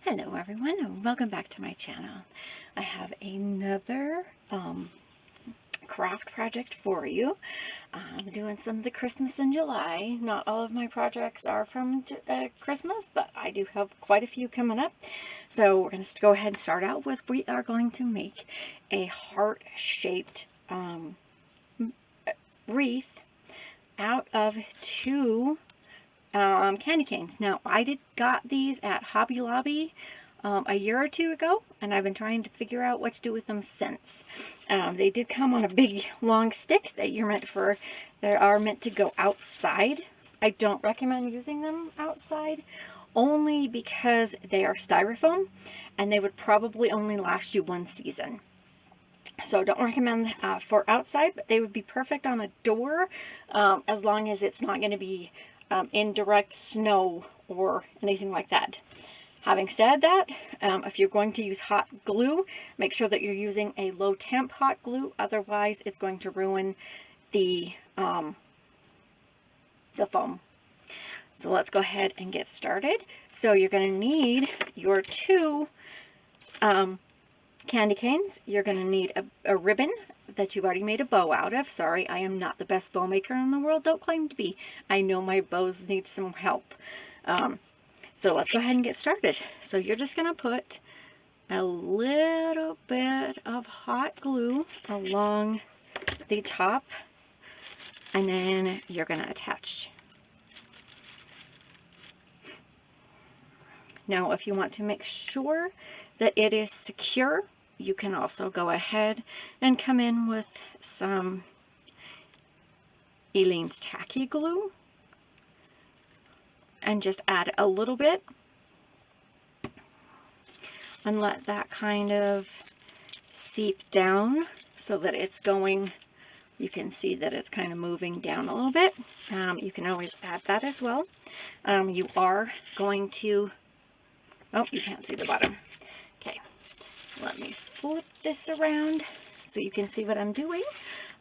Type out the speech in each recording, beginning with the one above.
Hello everyone, and welcome back to my channel. I have another craft project for you. I'm doing some of the Christmas in July. Not all of my projects are from Christmas, but I do have quite a few coming up. So we're going to go ahead and start out with, we are going to make a heart-shaped wreath out of two candy canes. Now, I got these at Hobby Lobby a year or two ago, and I've been trying to figure out what to do with them since. They did come on a big long stick that they are meant to go outside. I don't recommend using them outside, only because they are styrofoam and they would probably only last you one season. So don't recommend for outside, but they would be perfect on a door, as long as it's not going to be in direct snow or anything like that. Having said that, if you're going to use hot glue, make sure that you're using a low temp hot glue. Otherwise, it's going to ruin the foam. So let's go ahead and get started. So you're going to need your two candy canes. You're going to need a ribbon that you've already made a bow out of. Sorry, I am not the best bow maker in the world. Don't claim to be. I know my bows need some help. So let's go ahead and get started. So you're just going to put a little bit of hot glue along the top, and then you're going to attach. Now, if you want to make sure that it is secure, you can also go ahead and come in with some Aleene's tacky glue and just add a little bit and let that kind of seep down so that it's going, you can see that it's kind of moving down a little bit. You can always add that as well. You are going to, oh, you can't see the bottom. Okay, let me flip this around so you can see what I'm doing.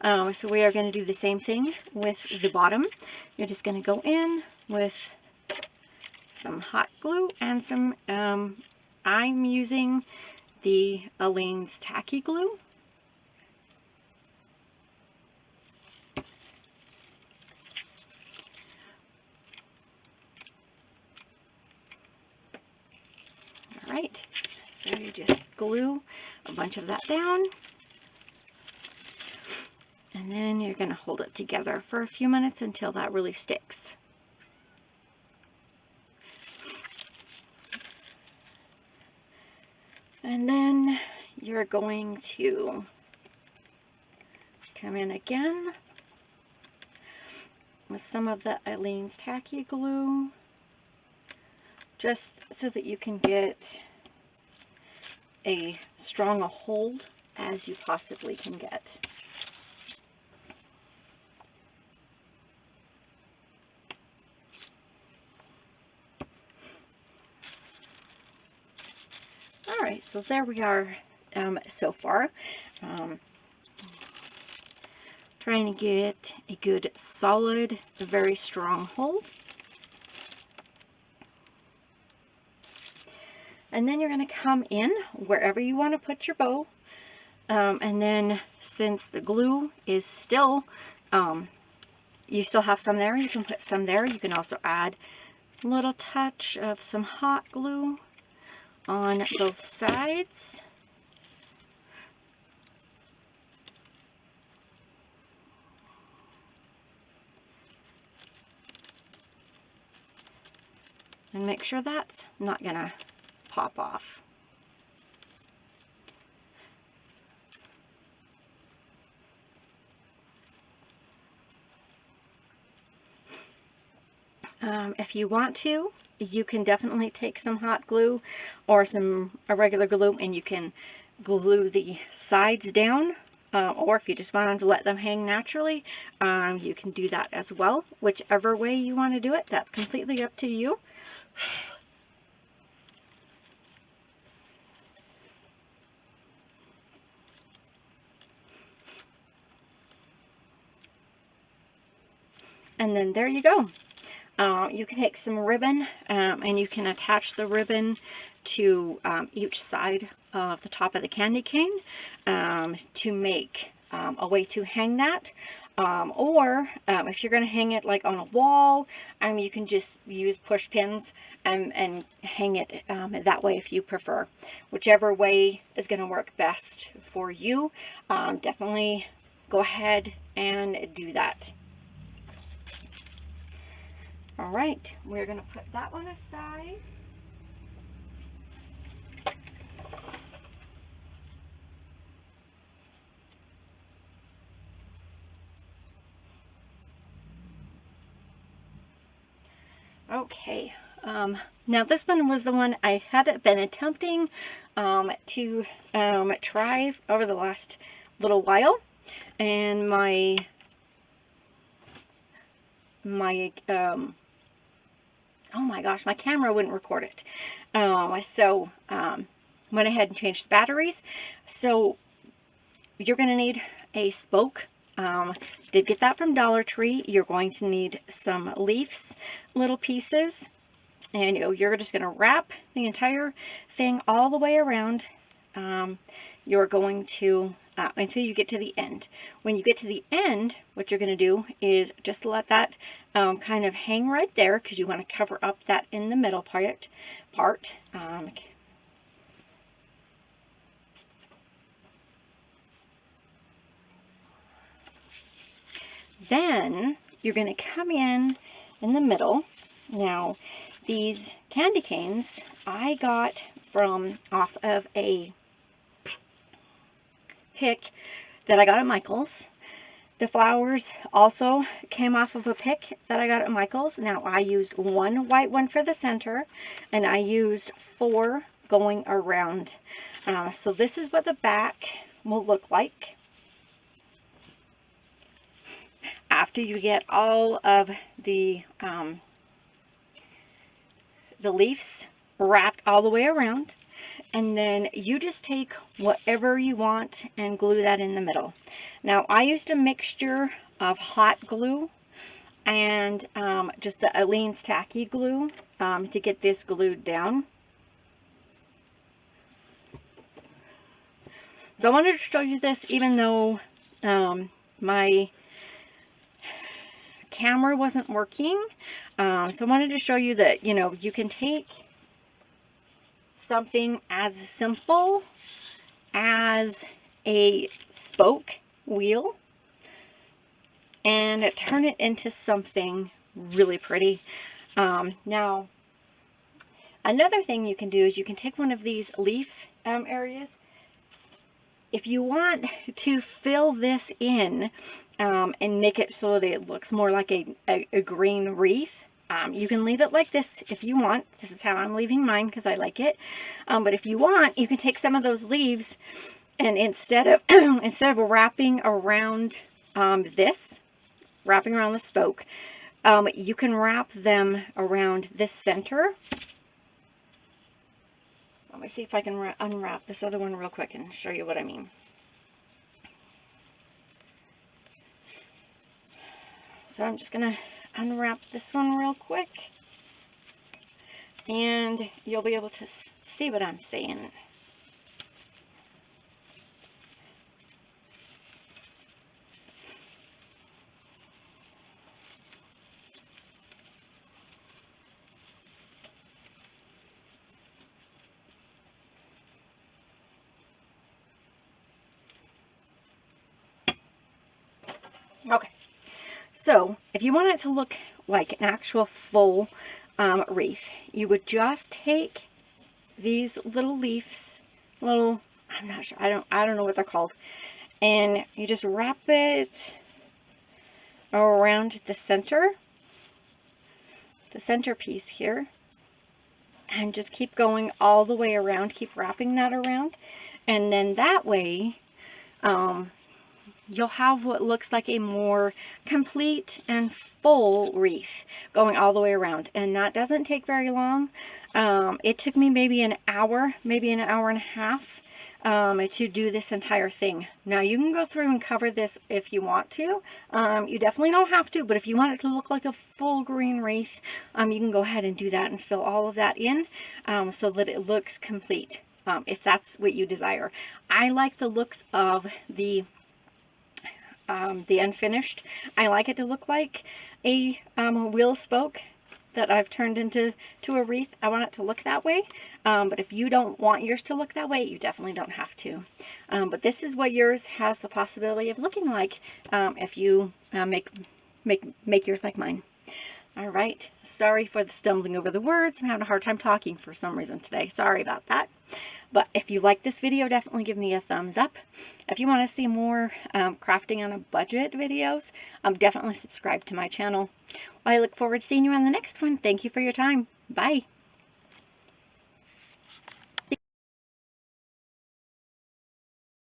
So we are going to do the same thing with the bottom. You're just going to go in with some hot glue and some, I'm using the Aleene's tacky glue. All right, so you just glue a bunch of that down, and then you're going to hold it together for a few minutes until that really sticks. And then you're going to come in again with some of the Aleene's tacky glue, just so that you can get a strong a hold as you possibly can get. Alright, so there we are so far. Trying to get a good solid, very strong hold. And then you're going to come in wherever you want to put your bow. And then since the glue is still, you still have some there, you can put some there. You can also add a little touch of some hot glue on both sides. And make sure that's not going to pop off. If you want to, you can definitely take some hot glue or a regular glue, and you can glue the sides down, or if you just want them to let them hang naturally, you can do that as well. Whichever way you want to do it, that's completely up to you. And then there you go. You can take some ribbon and you can attach the ribbon to each side of the top of the candy cane to make a way to hang that. Or if you're going to hang it like on a wall, you can just use push pins and hang it that way if you prefer. Whichever way is going to work best for you, definitely go ahead and do that. All right, we're going to put that one aside. Okay, now this one was the one I had been attempting to try over the last little while, and my oh my gosh, my camera wouldn't record it. So went ahead and changed the batteries. So you're going to need a spoke. Did get that from Dollar Tree. You're going to need some leaves, little pieces, and you're just going to wrap the entire thing all the way around. You're going to until you get to the end. When you get to the end, what you're going to do is just let that kind of hang right there, because you want to cover up that in the middle part. Then you're going to come in the middle. Now, these candy canes I got from off of a pick that I got at Michael's. The flowers also came off of a pick that I got at Michael's. Now, I used one white one for the center, and I used 4 going around. So this is what the back will look like after you get all of the leaves wrapped all the way around. And then you just take whatever you want and glue that in the middle. Now, I used a mixture of hot glue and just the Aleene's tacky glue to get this glued down. So I wanted to show you this even though my camera wasn't working. So I wanted to show you that, you can take something as simple as a spoke wheel and turn it into something really pretty. Now, another thing you can do is you can take one of these leaf areas. If you want to fill this in and make it so that it looks more like a green wreath, you can leave it like this if you want. This is how I'm leaving mine because I like it. But if you want, you can take some of those leaves and instead of wrapping around wrapping around the spoke, you can wrap them around this center. Let me see if I can unwrap this other one real quick and show you what I mean. So I'm just going to unwrap this one real quick, and you'll be able to see what I'm saying. Okay. So, if you want it to look like an actual full wreath, you would just take these little leaves, I'm not sure, I don't know what they're called, and you just wrap it around the centerpiece here, and just keep going all the way around, keep wrapping that around, and then that way, you'll have what looks like a more complete and full wreath going all the way around. And that doesn't take very long. It took me maybe an hour and a half to do this entire thing. Now you can go through and cover this if you want to. You definitely don't have to, but if you want it to look like a full green wreath, you can go ahead and do that and fill all of that in so that it looks complete, if that's what you desire. I like the looks of the unfinished. I like it to look like a wheel spoke that I've turned into a wreath. I want it to look that way. But if you don't want yours to look that way, you definitely don't have to. But this is what yours has the possibility of looking like if you make yours like mine. All right. Sorry for the stumbling over the words. I'm having a hard time talking for some reason today. Sorry about that. But if you like this video, definitely give me a thumbs up. If you want to see more crafting on a budget videos, definitely subscribe to my channel. I look forward to seeing you on the next one. Thank you for your time. Bye.